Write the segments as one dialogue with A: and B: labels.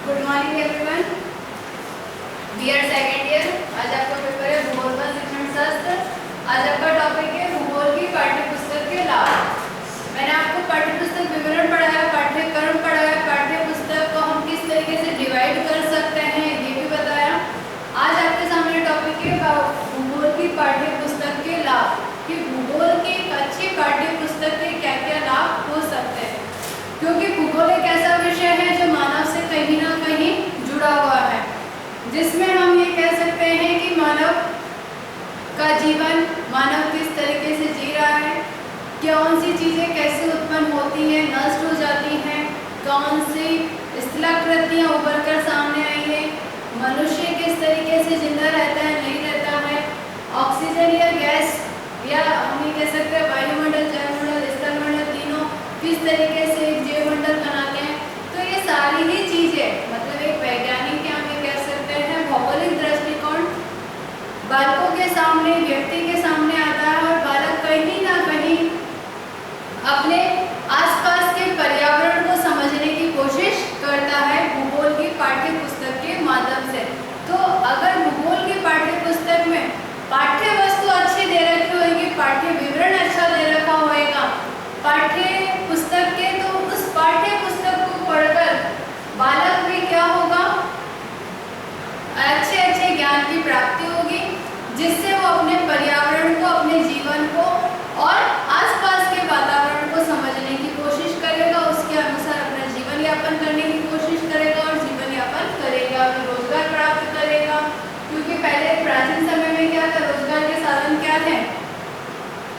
A: Good morning everyone. BEd second year. आज आपका paper है भूगोल का शिक्षण शास्त्र। आज आपका टॉपिक है भूगोल की पाठ्य पुस्तक के लाभ। मैंने आपको पाठ्य पुस्तक विवरण पढ़ाया, पाठ्यक्रम पढ़ाया, पाठ्य पुस्तक को हम किस तरीके से डिवाइड कर सकते हैं ये भी बताया। आज आपके सामने टॉपिक है भूगोल की पाठ्य पुस्तक के लाभ, कि भूगोल की एक अच्छी पाठ्य पुस्तक के क्या क्या लाभ हो सकते हैं। क्योंकि भूगोल एक ऐसा विषय है जो मानव से कहीं ना कहीं जुड़ा हुआ है, जिसमें हम ये कह सकते हैं कि मानव का जीवन, मानव किस तरीके से जी रहा है, कौन सी चीज़ें कैसे उत्पन्न होती हैं, नष्ट हो जाती हैं, कौन सी स्थलाकृतियाँ उभर कर सामने आई है, मनुष्य किस तरीके से जिंदा रहता है, नहीं रहता है, ऑक्सीजन या गैस या हम ये कह सकते हैं वायुमंडल, जलमंडल, स्थलमंडल तीनों किस तरीके से एक जीवमंडल बनाते हैं। तो ये सारी ही चीज़ें मतलब एक वैज्ञानिक के हम ये कह सकते हैं भौगोलिक दृष्टिकोण बालकों के सामने, व्यक्ति के सामने आता है, और बालक कहीं ना कहीं अपने आसपास के पर्यावरण को समझने की कोशिश करता है भूगोल की पाठ्य पुस्तक के माध्यम से। तो अगर भूगोल की पाठ्य पुस्तक में पाठ्य वस्तु अच्छी दे रखी होगी, पाठ्य विवरण अच्छा दे रखा होगा पाठ्य पुस्तक के, तो उस पाठ्य पुस्तक को पढ़कर बालक में क्या होगा, अच्छे अच्छे ज्ञान की प्राप्ति होगी, जिससे वो अपने पर्यावरण को, अपने जीवन को और आसपास के वातावरण को समझने की कोशिश करेगा, उसके अनुसार अपना जीवन यापन करने की कोशिश करेगा और जीवन यापन करेगा और रोजगार प्राप्त करेगा। क्योंकि पहले प्राचीन समय में क्या था, रोजगार के साधन क्या थे,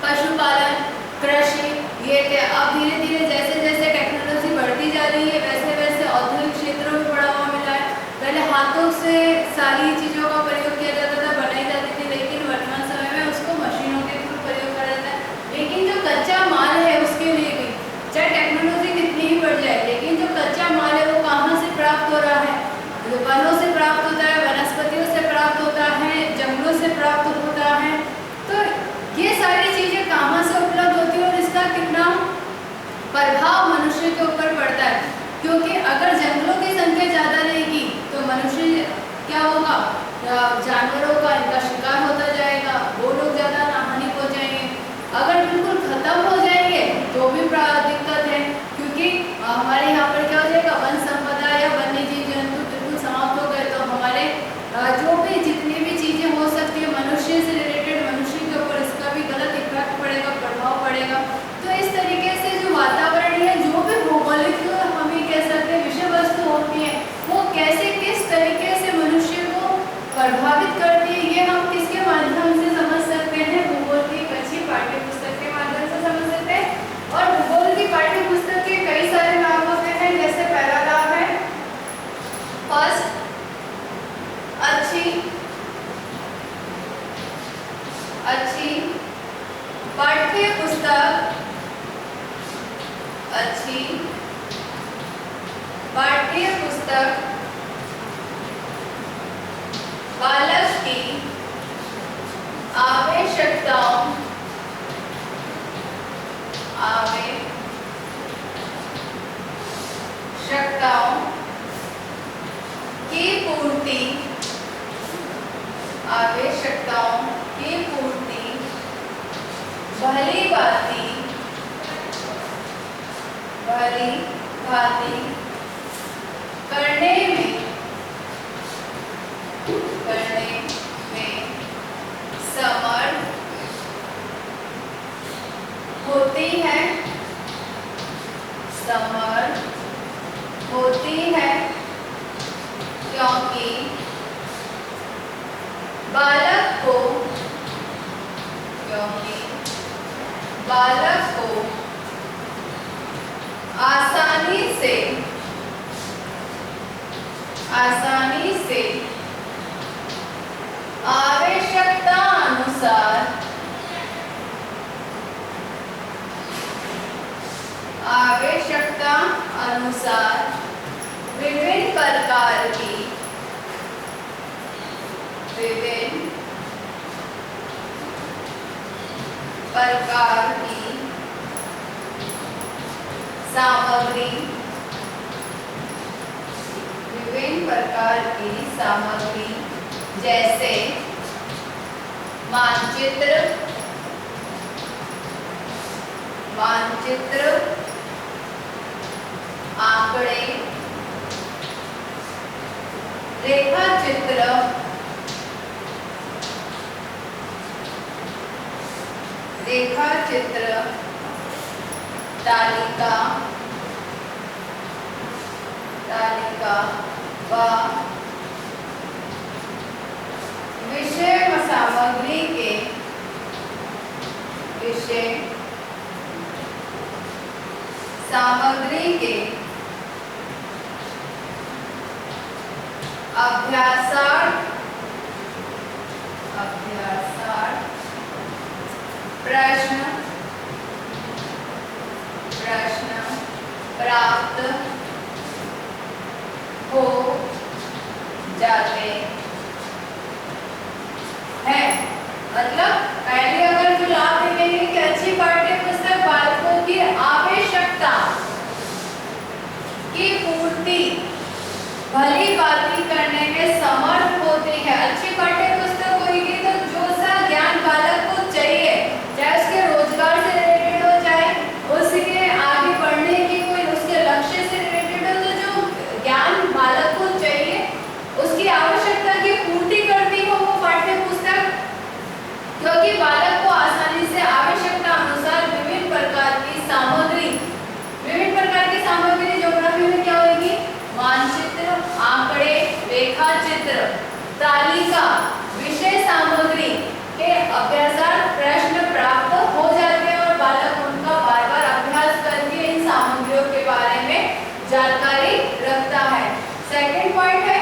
A: पशुपालन, कृषि, ये थे। अब धीरे धीरे जैसे जैसे टेक्नोलॉजी बढ़ती जा रही है, वैसे वैसे औद्योगिक क्षेत्रों में बढ़ावा मिला है। पहले हाथों से सारी चीज़ों का प्रयोग किया जाता था, बनाई जाती थी, लेकिन वर्तमान समय में उसको मशीनों के थ्रू प्रयोग करा जाता है। लेकिन जो कच्चा माल है उसके लिए भी, चाहे टेक्नोलॉजी कितनी ही बढ़ जाए, लेकिन जो कच्चा माल है वो कहाँ से प्राप्त हो रहा है, वनों से प्राप्त होता है, वनस्पतियों से प्राप्त होता है, जंगलों से प्राप्त होता है। तो ये सारी चीज़ें कहाँ से उपलब्ध होती है और इसका कितना प्रभाव मनुष्य के ऊपर पड़ता है। क्योंकि अगर जंगलों की संख्या ज़्यादा रहेगी तो मनुष्य क्या होगा, जानवरों का इनका शिकार होता जाएगा, वो लोग ज़्यादा हानिक हो जाएंगे। अगर बिल्कुल खत्म हो जाएंगे तो भी दिक्कत है, क्योंकि हमारे यहाँ पर क्या हो जाएगा, वन संपदा या वन्य जीव जंतु बिल्कुल समाप्त हो गए, तो हमारे जो भी जितनी भी चीज़ें हो सकती है मनुष्य से रिलेटेड, मनुष्य के ऊपर इसका भी गलत इफेक्ट पड़ेगा, प्रभाव पड़ेगा। तो इस तरीके से जो वातावरण है, जो भी भौगोलिक हम ये कह सकते हैं विषय वस्तु होती है, वो कैसे किस तरीके से मनुष्य को प्रभावित करती है, ये हम किसके माध्यम से समझ सकते हैं, भूगोल की एक अच्छी पाठ्य पुस्तक के माध्यम से समझ सकते हैं। और भूगोल की पाठ्य पुस्तक के कई सारे लाभ होते हैं। जैसे पहला लाभ है फर्स्ट, अच्छी पाठ्य पुस्तक, अच्छी पाठ्य पुस्तक बालक की आवश्यकताओं की पूर्ति भली भांति करने में समर्थ होती है, क्योंकि बालक को आसानी से आवश्यकता अनुसार विभिन्न प्रकार की सामग्री, विभिन्न विभिन्न प्रकार की सामग्री जैसे मानचित्र, आंकड़े, रेखा चित्र, तालिका व विषय सामग्री के अभ्यासार्थ प्रश्न प्राप्त हो जाते हैं। मतलब पहले अगर जो लाभ देखेंगे कि अच्छी पाठ्य पुस्तक बालकों की आवश्यकता की पूर्ति भली बातें करने में समर्थ होती है। अच्छी पाठ्य पुस्तक होगी तो जो सा ज्ञान बालक को चाहिए, चाहे उसके रोजगार से रिलेटेड हो, चाहे उसके आगे बढ़ने की कोई उसके लक्ष्य से रिलेटेड हो, तो जो ज्ञान बालक को चाहिए उसकी आवश्यकता की पूर्ति करती हो वो पाठ्य पुस्तक, क्योंकि बालक को आसानी से आवश्यकता अनुसार विभिन्न प्रकार की सामग्री ज्योग्राफी में क्या होगी? मानचित्र, आंकड़े, रेखा चित्र, तालिका, विषय सामग्री के अभ्यासार्थ प्रश्न प्राप्त हो जाते हैं और बालक उनका बार बार अभ्यास करके इन सामग्रियों के बारे में जानकारी रखता है। सेकंड पॉइंट है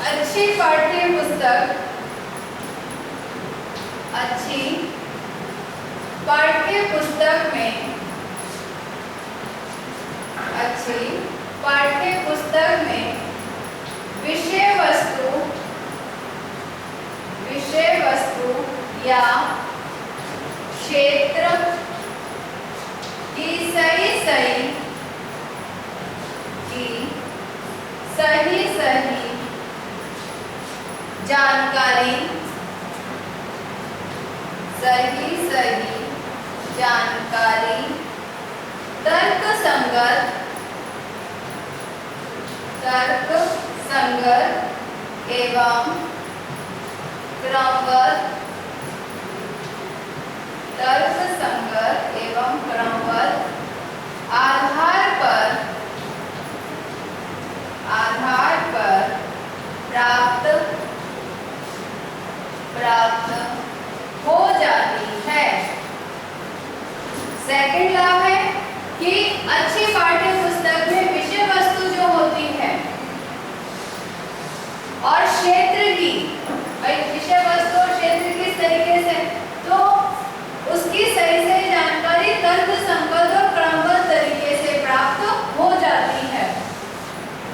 A: अच्छी पाठ्य पुस्तक में विषय वस्तु या क्षेत्र की सही जानकारी तर्क संगत एवं क्रमबद्ध आधार पर प्राप्त हो जाती है। सेकंड लाभ है कि अच्छी पाठ्य पुस्तक में विषय वस्तु जो होती है और क्षेत्र की विषय वस्तु और क्षेत्र किस तरीके से, तो उसकी सही जानकारी तर्क संगत और क्रमबद्ध तरीके से प्राप्त हो जाती है।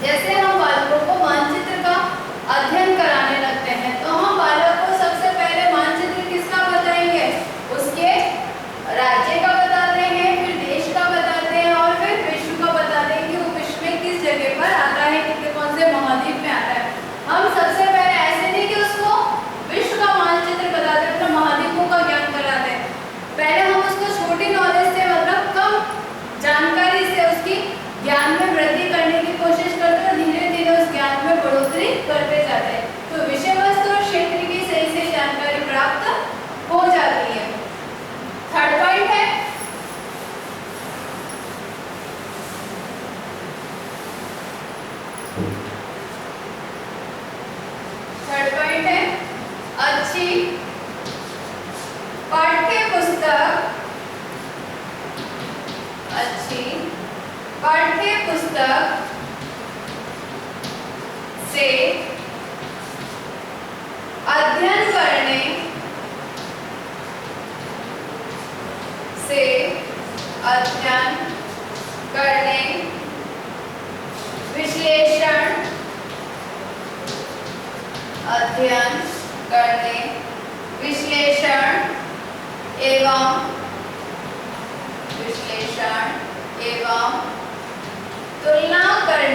A: जैसे हम बालकों को मानचित्र का अध्ययन कराने लगते हैं तो हम बालक को सबसे पहले मानचित्र किसका बताएंगे? उसके राज्य का बताते हैं, फिर देश का बताते हैं और फिर विश्व का बताते हैं कि वो विश्व में किस जगह पर आता है, कौन से महाद्वीप में आता है। हम सबसे पहले ऐसे नहीं कि उसको विश्व का मानचित्र बताते हैं, मतलब महाद्वीपों का ज्ञान कराते हैं। पहले हम उसको छोटी नॉलेज से, मतलब कम जानकारी से उसकी ज्ञान में वृद्धि करने की कोशिश करते हैं और धीरे धीरे उस ज्ञान में बढ़ोतरी करते जाते हैं। तो विषय वस्तु और क्षेत्र की सही जानकारी प्राप्त हो जाती है। थर्ड पॉइंट है अच्छी पाठ्य पुस्तक से अध्ययन करने विश्लेषण एवं तुलना करने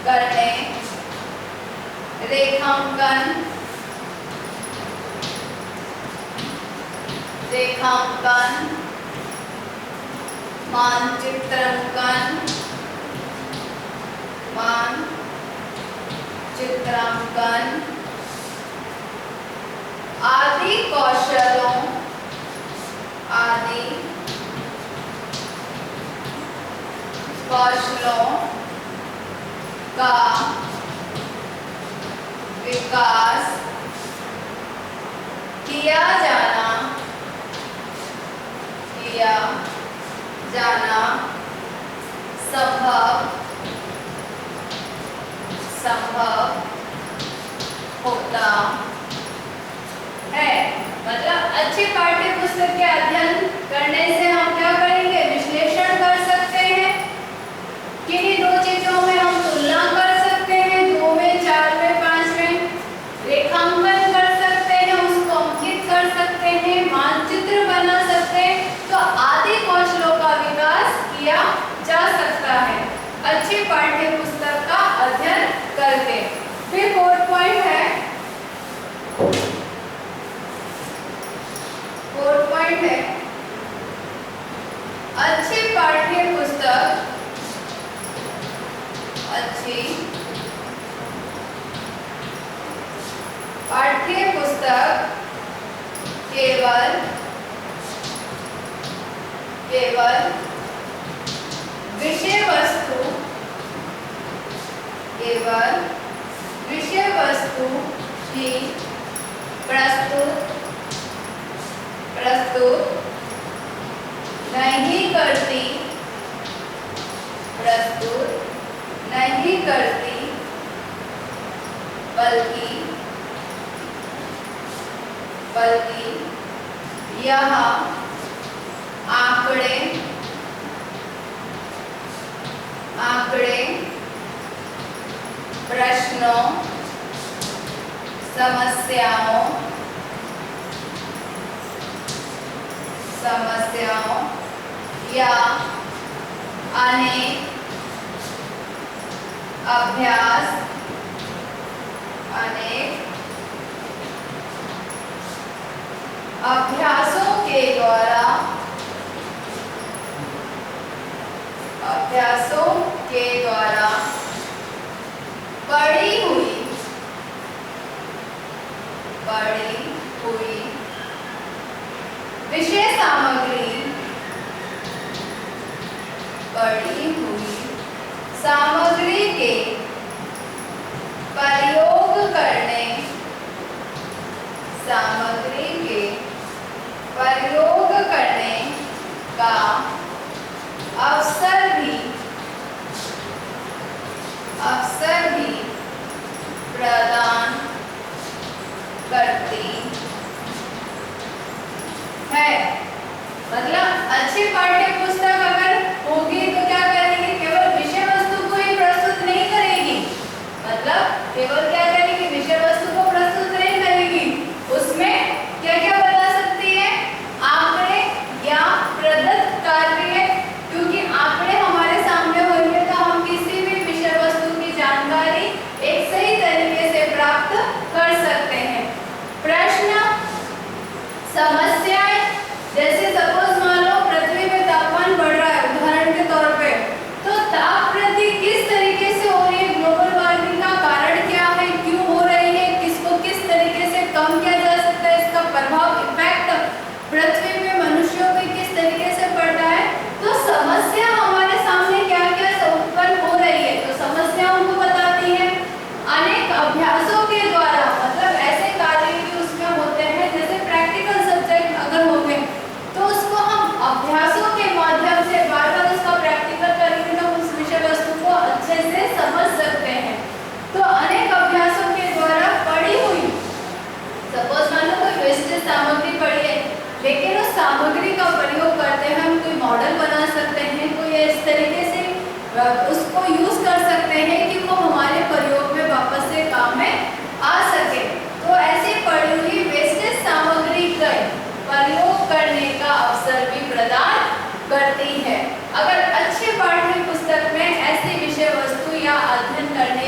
A: करने, रेखांकन, रेखांकन, मानचित्रांकन, मानचित्रांकन आदि कौशलों, आदि कौशलों का विकास किया जाना संभव होता है। मतलब अच्छी पाठ्य पुस्तक के अध्ययन करने से हम क्या करेंगे, विश्लेषण कर सकते हैं, किन्हीं दो चीजों में हम तुलना कर सकते हैं, 2 में, 4 में, 5 में, रेखांकन कर सकते हैं, उसको अंकित कर सकते हैं, मानचित्र बना सकते हैं। तो आदि कौशलों का विकास किया जा सकता है अच्छी पाठ्य पुस्तक का अध्ययन करके। फिर 4th पॉइंट है, 4th पॉइंट है अच्छी पाठ्य पुस्तक, अच्छी पाठ्य पुस्तक केवल विषय वस्तु ही प्रस्तुत नहीं करती, बल्कि यह आंकड़े, प्रश्नों, समस्याओं या अनेक अभ्यासों के द्वारा पढ़ी हुई विषय सामग्री के प्रयोग करने का अवसर भी प्रदान करती है। मतलब अच्छी पाठ्य पुस्तक अगर होगी तो क्या करेगी, केवल विषय वस्तु को ही प्रस्तुत नहीं करेगी, मतलब केवल क्या करेगी, विषय वस्तु को प्रस्तुत नहीं करेगी, उसमें क्या क्या बता सकती है, आंकड़े या प्रदत्त कार्य, क्योंकि आंकड़े हमारे सामने होंगे तो हम किसी भी विषय वस्तु की जानकारी एक सही तरीके से प्राप्त कर सकते हैं। प्रश्न, समस्याएं, जैसे सपोज मान लो पृथ्वी में तापमान बढ़ रहा है उदाहरण के तौर पे, तो ताप वृद्धि किस तरीके से हो रही है, ग्लोबल वार्मिंग का कारण क्या है, क्यों हो रही है, किसको किस तरीके से कम किया जा सकता है, इसका प्रभाव, इफेक्ट पृथ्वी पे मनुष्यों पे किस तरीके से पड़ता है। तो समस्या हमारे सामने क्या क्या उत्पन्न हो रही है, तो समस्याओं को बताती है। अनेक अभ्यासों के द्वारा, मतलब ऐसे कार्य भी उसमें होते हैं, जैसे प्रैक्टिकल सब्जेक्ट अगर हो गए तो उसको हम अभ्यासों के माध्यम से बार बार उसका प्रैक्टिकल करेंगे तो उस विषय वस्तु को अच्छे से समझ सकते हैं। तो अनेक अभ्यासों के द्वारा पढ़ी हुई, सपोज मान लो कोई वेस्टेज सामग्री पड़ी है, लेकिन उस सामग्री का प्रयोग करते हैं हम कोई मॉडल बना सकते हैं, कोई इस तरीके से उसको यूज कर सकते हैं कि वो हमारे प्रयोग में वापस से काम में आ सके। तो ऐसी पढ़ी हुई वेस्टेज सामग्री का प्रयोग करने का अवसर भी प्रदान करती है। अगर अच्छे पाठ्य पुस्तक में ऐसी विषय वस्तु या अध्ययन करने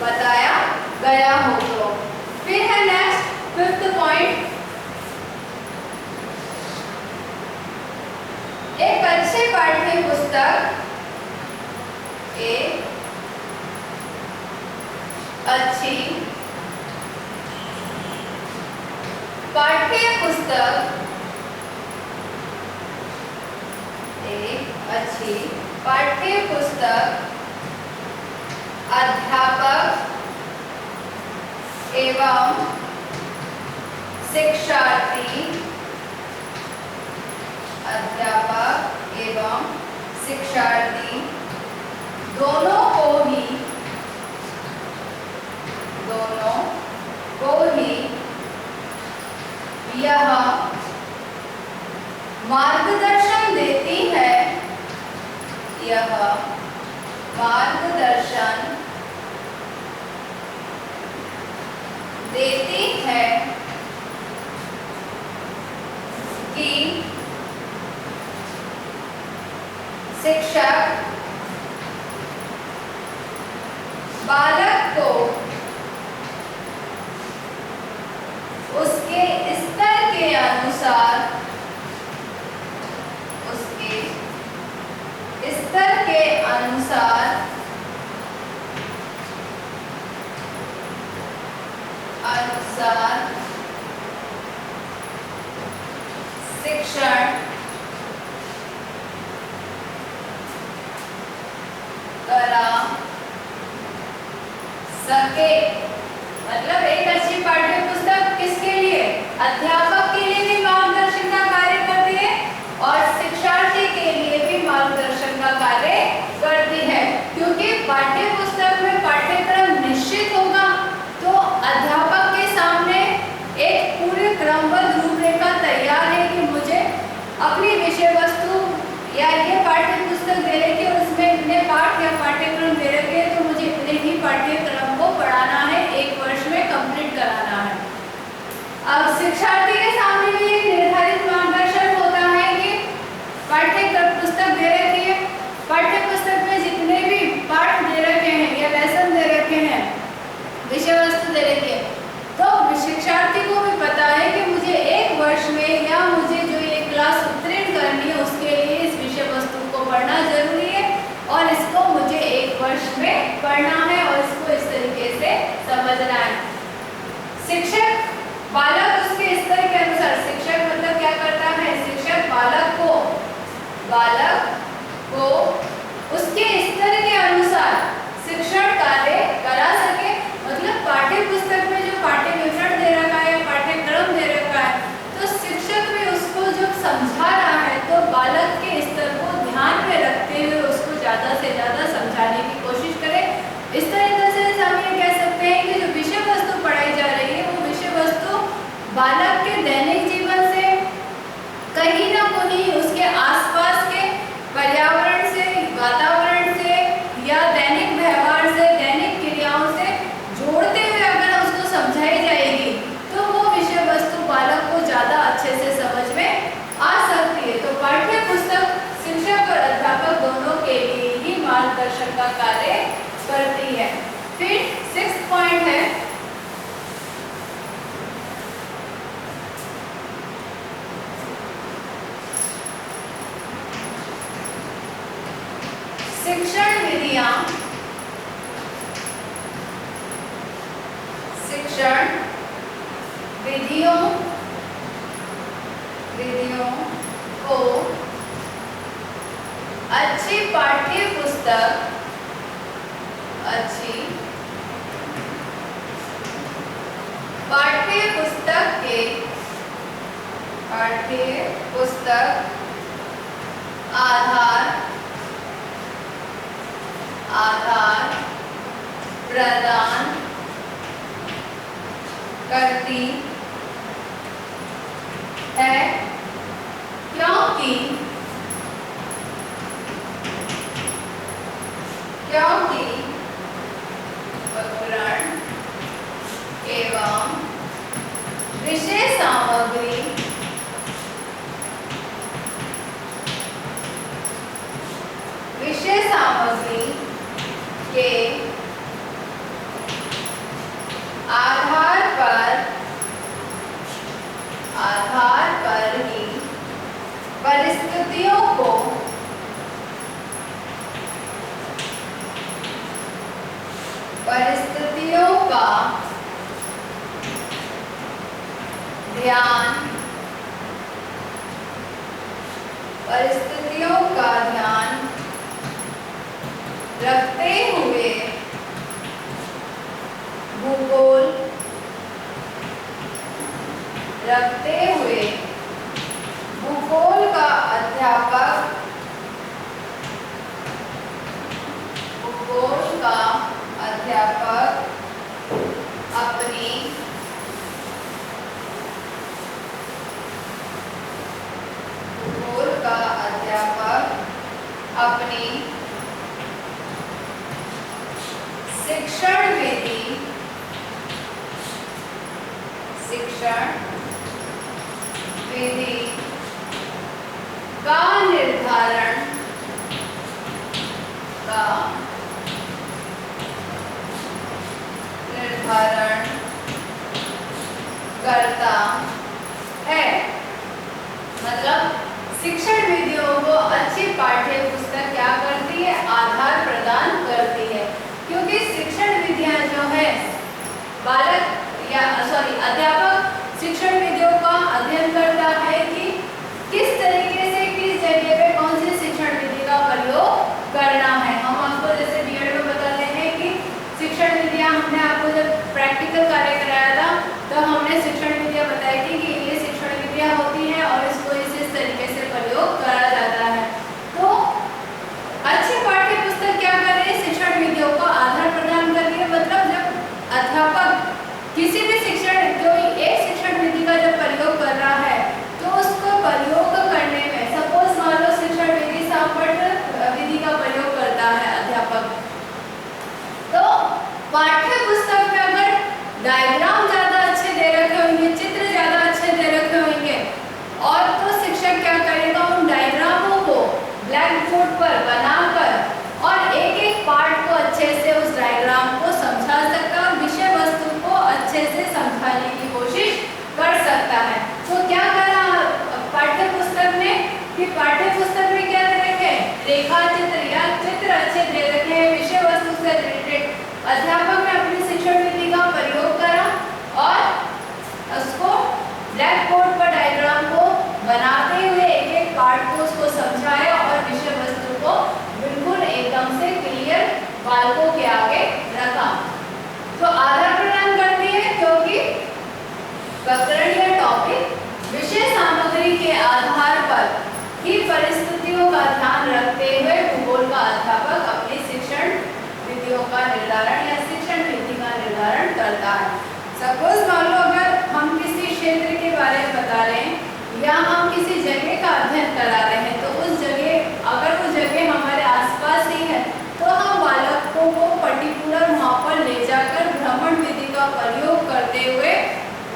A: बताया गया हो। तो फिर है नेक्स्ट 5th पॉइंट, एक अच्छे पाठ्य पुस्तक एक अच्छी पाठ्य पुस्तक एक अच्छी पाठ्य पुस्तक अध्यापक एवं शिक्षार्थी अध्यापक एवं शिक्षार्थी दोनों को ही यह मार्गदर्शन देती है, यह मार्गदर्शन देती है कि शिक्षक बालक को उसके स्तर के अनुसार शिक्षण करा सके। मतलब एक अच्छी पाठ्य पुस्तक किसके लिए? अध्यापक के लिए भी मार्गदर्शन का कार्य करती है और शिक्षार्थी के लिए भी मार्गदर्शन का कार्य करती है, क्योंकि पाठ्य पुस्तक में पाठ्यक्रम निश्चित होगा तो अध्यापक के सामने एक पूरे क्रमबद्ध रूपरेखा तैयार है कि मुझे अपनी विषय वस्तु या ये पाठ्य पुस्तक दे रखी है और उसमें इतने पाठ या पाठ्यक्रम दे रखे हैं तो मुझे इतने ही पाठ्यक्रम को पढ़ाना है, 1 वर्ष में कंप्लीट कराना है। अब शिक्षार्थी के सामने भी एक निर्धारित मार्गदर्शन होता है कि पाठ्य पुस्तक दे रखी है, पाठ्य पुस्तक में जितने भी पाठ दे रखे हैं या लेसन दे रखे हैं, विषय वस्तु दे रखी है, तो शिक्षार्थी को भी पता है कि मुझे 1 वर्ष में या मुझे जो ये क्लास उत्तीर्ण करनी है उसके लिए इस विषय वस्तु को पढ़ना जरूरी है और इसको मुझे 1 वर्ष में पढ़ना है और इसको इस तरीके से समझना है। शिक्षक बालक उसके स्तर के अनुसार, शिक्षक मतलब क्या करता है? शिक्षक बालक को उसके स्तर के अनुसार शिक्षण कार्य करा सके। मतलब पाठ्य पुस्तक में जो पाठ्य विवरण दे रखा है, पाठ्यक्रम दे रखा है, तो शिक्षक भी उसको जब समझा रहा है तो बालक के स्तर को ध्यान में रखते हुए उसको ज़्यादा से ज़्यादा समझाने की कोशिश करे। इस तरीके से हम ये कह सकते हैं कि जो विषय वस्तु पढ़ाई जा रही है वो विषय वस्तु बालक के दैनिक जीवन से कहीं ना कहीं उसके आसपास के पर्यावरण से, वातावरण से या दैनिक व्यवहार से, दैनिक क्रियाओं से जोड़ते हुए अगर उसको समझाई जाएगी तो वो विषय वस्तु बालक को ज़्यादा अच्छे से समझ में आ सकती है। तो पाठ्य पुस्तक शिक्षक और अध्यापक दोनों के लिए ही मार्गदर्शन का कार्य करती है। फिर 6th पॉइंट है शिक्षण विधियां, शिक्षण विधियों को अच्छी पाठ्य पुस्तक आधार प्रदान करती है, क्योंकि उपकरण एवं विषय सामग्री के रखते हुए भूगोल का अध्यापक अपनी शिक्षण विधि का निर्धारण करता है। मतलब शिक्षण विधियों को अच्छी पाठ्य पुस्तक क्या करती है? आधार प्रदान करती है। क्योंकि शिक्षण विधियां जो है अध्यापक शिक्षण विधियों का अध्ययन करता है कि किस तरीके से किस जगह पे कौन सी शिक्षण विधि का प्रयोग करना है। हम आपको जैसे बीएड में बताते हैं कि शिक्षण विधियां, हमने आपको जब प्रैक्टिकल कार्य कराया था तो हमने शिक्षण विधियां बताई थी कि ये शिक्षण विधियां होती हैं और इसको इस तरीके से प्रयोग करा जाता है। तो अच्छी पाठ्य पुस्तक क्या कर रही है? शिक्षण विधियों को आधार प्रदान कर रही है। मतलब जब अध्यापक किसी भी एक शिक्षण विधि का जब प्रयोग कर रहा है तो उसको प्रयोग करने में, सपोज मान लो शिक्षण विधि सामपट विधि का प्रयोग करता है अध्यापक, तो पाठ्य पुस्तक में अगर डायग्राम ज्यादा अच्छे दे रखे होंगे, चित्र ज्यादा अच्छे दे रखे होंगे, और तो शिक्षक क्या करेगा? उन डायग्रामों को ब्लैक बोर्ड पर बनाकर और एक एक पार्ट को अच्छे से उस डायग्राम को समझा सकता है और विषय वस्तु को अच्छे से समझाने की कोशिश कर सकता है। तो क्या करा पाठ्य पुस्तक ने कि पाठ्य पुस्तक में क्या दे रखे? रेखा चित्र या चित्र अच्छे दे रखे हैं विषय वस्तु से रिलेटेड। अध्यापक ने अपनी शिक्षण विधि का प्रयोग करा और उसको ब्लैक बोर्ड पर डायग्राम को बनाते हुए एक एक पार्ट को उसको समझाया और विषय वस्तु को बिल्कुल एकदम से क्लियर बालकों के आगे रखा। तो आधार प्रदान करती है क्योंकि प्रकरण या टॉपिक विषय सामग्री के आधार पर ही परिस्थितियों का ध्यान रखते हुए भूगोल का अध्यापक अपनी शिक्षण विधियों का निर्धारण या शिक्षण विधि का निर्धारण करता है। सपोज मान लो अगर हम किसी क्षेत्र के बारे में बता रहे हैं या हम किसी जगह का अध्ययन करा रहे हैं, तो उस जगह अगर वो जगह हमारे आसपास ही है तो हम बालकों को पर्टिकुलर वहाँ पर ले जाकर भ्रमण विधि का प्रयोग करते हुए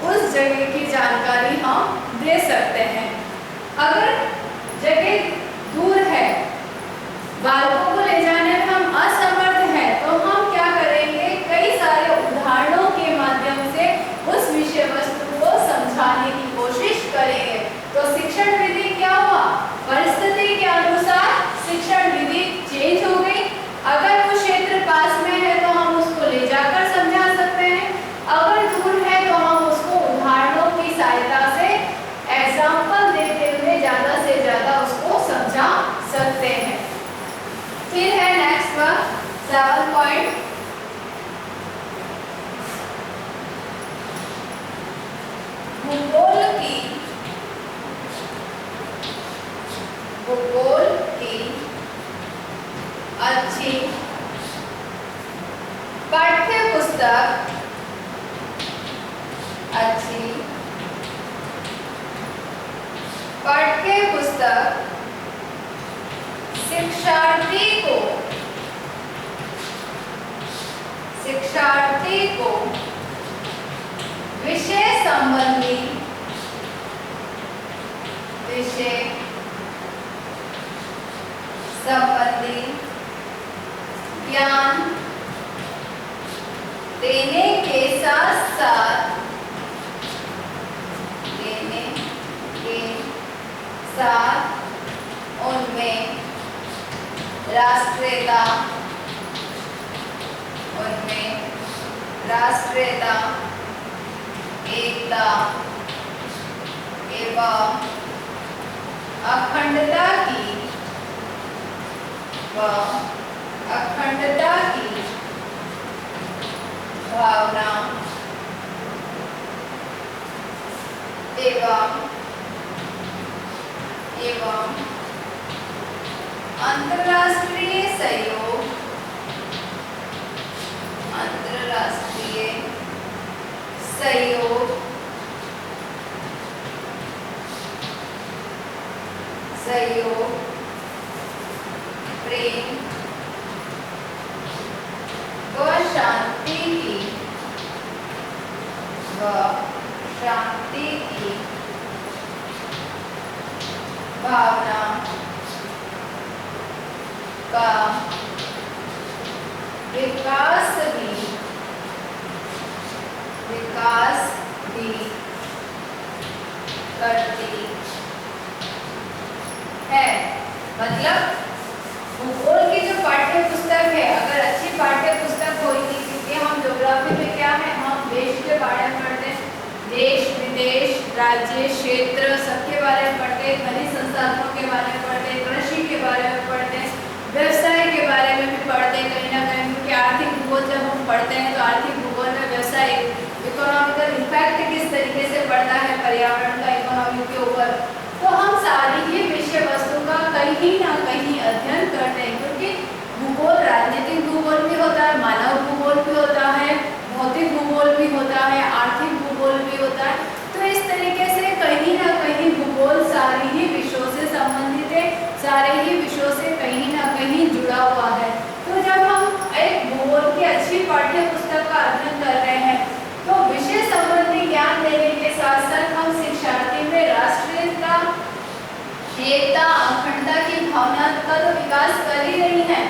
A: उस जगह की जानकारी हम दे सकते हैं। अगर जगह दूर है, बालकों को ले जाने में हम असमर्थ हैं, तो हम क्या करेंगे? कई सारे उदाहरणों के माध्यम से उस विषय वस्तु को समझाने की कोशिश करेंगे। तो शिक्षण विधि क्या हुआ? परिस्थिति के अनुसार शिक्षण विधि चेंज हो गई। अगर वो क्षेत्र पास में है तो हम उसको ले जाकर समझा सकते हैं, अगर दूर है तो हम उसको उदाहरणों की सहायता से एग्जाम्पल देते हुए ज्यादा से ज्यादा उसको समझा सकते हैं। फिर है नेक्स्ट वन 7 पॉइंट, भूगोल की अच्छी पाठ्य पुस्तक शिक्षार्थी को विषय संबंधी ज्ञान देने के साथ उनमें राष्ट्रीयता, एकता एवं अखंडता की भावना एवं अंतरराष्ट्रीय सहयोग, प्रेम व शांति की भावना का विकास भी करती है। मतलब भूगोल की जो पाठ्य पुस्तक है, अगर अच्छी पाठ्य पुस्तक होगी, क्योंकि हम ज्योग्राफी में क्या है, हम देश के बारे में पढ़ते हैं, देश विदेश राज्य क्षेत्र सबके बारे में पढ़ते हैं, खनिज संसाधनों के बारे में पढ़ते हैं, कृषि के बारे में पढ़ते हैं, व्यवसाय के बारे में भी पढ़ते हैं कहीं ना कहीं, क्योंकि आर्थिक भूगोल जब हम पढ़ते हैं तो आर्थिक भूगोल में व्यवसाय इकोनॉमिकल इम्पैक्ट किस तरीके से पड़ता है पर्यावरण का इकोनॉमी के ऊपर, तो हम सारी ही विषय वस्तु का कहीं ना कहीं अध्ययन करते हैं। क्योंकि भूगोल राजनीतिक भूगोल भी होता है, मानव भूगोल भी होता है, भौतिक भूगोल भी होता है, आर्थिक भूगोल भी होता है। तो इस तरीके से कहीं ना कहीं भूगोल सारी ही विषयों से संबंधित है, सारे ही विषयों से कहीं ना कहीं जुड़ा हुआ है। तो जब हम एक भूगोल की अच्छी पाठ्य पुस्तक का अध्ययन कर रहे हैं तो विषय संबंधी ज्ञान देने के साथ साथ हम शिक्षार्थी में राष्ट्रीयता, एकता, अखंडता की भावना का तो विकास कर ही रही है,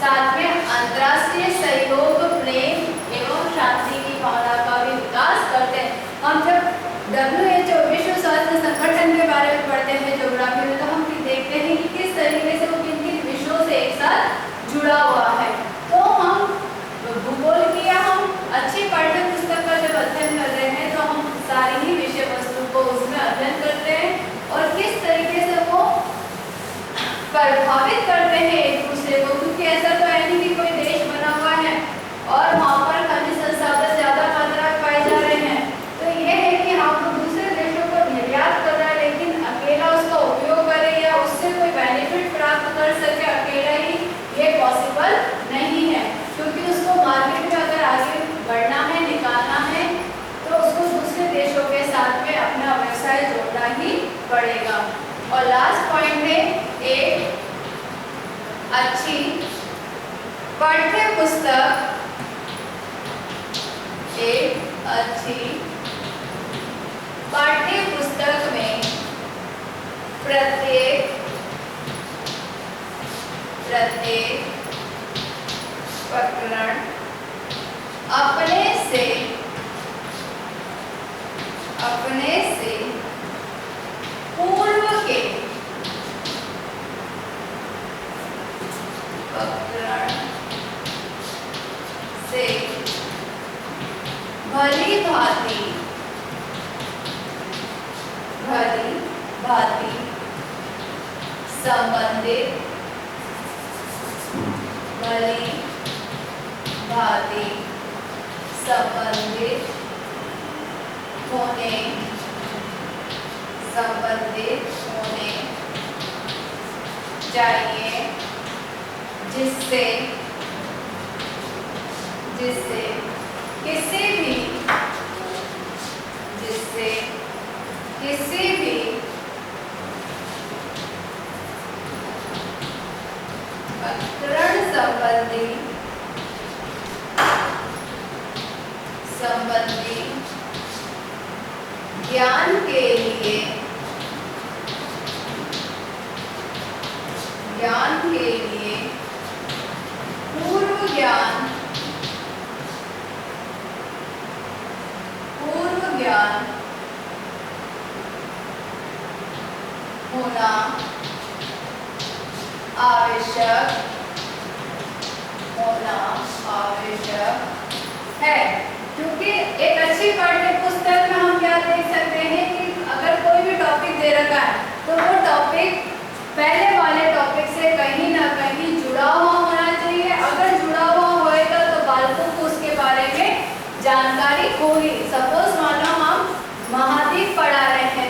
A: साथ में अंतर्राष्ट्रीय सहयोग, प्रेम एवं शांति की भावना का भी विकास करते हैं। हम जब WHO विश्व स्वास्थ्य संगठन के बारे में पढ़ते हैं ज्योग्राफी में, तो हम देखते हैं कि किस तरीके से वो किन किन विषयों से एक साथ जुड़ा हुआ है। तो हम भूगोल की या हम अच्छी पाठ्य पुस्तक का जब अध्ययन कर रहे हैं तो हम सारी ही विषय वस्तु को उसमें अध्ययन करते हैं और किस तरीके से वो प्रभावित करते हैं एक दूसरे को, क्योंकि ऐसा तो है नहीं कि कोई देश बना हुआ है और वहाँ पर खनिज संसाधन ज्यादा मात्रा में पाए जा रहे हैं, तो ये है कि हम दूसरे देशों को निर्यात कर रहे हैं, लेकिन अकेला उसका उपयोग करें या उससे कोई बेनिफिट प्राप्त कर सके अकेला ही, ये पॉसिबल नहीं है। क्योंकि उसको मार्केट में अगर आगे बढ़ना है, निकालना है, तो उसको दूसरे देशों के साथ में अपना व्यवसाय जोड़ना ही पड़ेगा। और लास्ट पॉइंट है एक अच्छी पाठ्य पुस्तक, एक अच्छी पाठ्य पुस्तक में प्रत्येक प्रकरण अपने से पूर्व के प्रकरण से भली भांति संबंधित होने चाहिए, जिससे किसी भी प्रकरण संबंधी ज्ञान के लिए पूर्व ज्ञान होना आवश्यक है। क्योंकि एक अच्छी पाठ्य पुस्तक में हम क्या देख सकते हैं कि अगर कोई भी टॉपिक दे रखा है तो वो टॉपिक पहले वाले टॉपिक से कहीं ना कहीं जुड़ा हुआ होना चाहिए। अगर जुड़ा हुआ होएगा तो बालकों को उसके बारे में जानकारी होगी। सपोज मानो हम महाद्वीप पढ़ा रहे हैं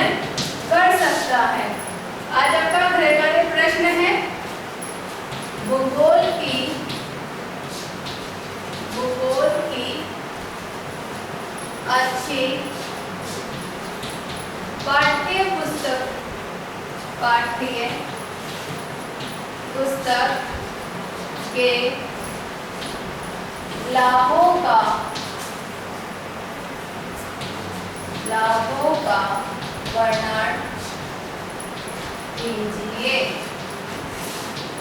A: पालन कर सकता है। आज आपका गृह कार्य प्रश्न है भूगोल की अच्छी पाठ्य पुस्तक के लाभों का वर्णन कीजिए।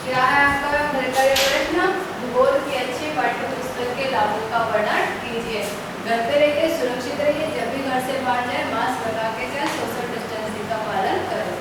A: क्या है आपका गृह कार्य प्रश्न? भूगोल की अच्छी पाठ्य पुस्तक के लाभों का वर्णन कीजिए। घर पे रहिए, सुरक्षित रहिए, जब भी घर से बाहर जाए मास्क लगा के जाए, सोशल डिस्टेंसिंग का पालन करें।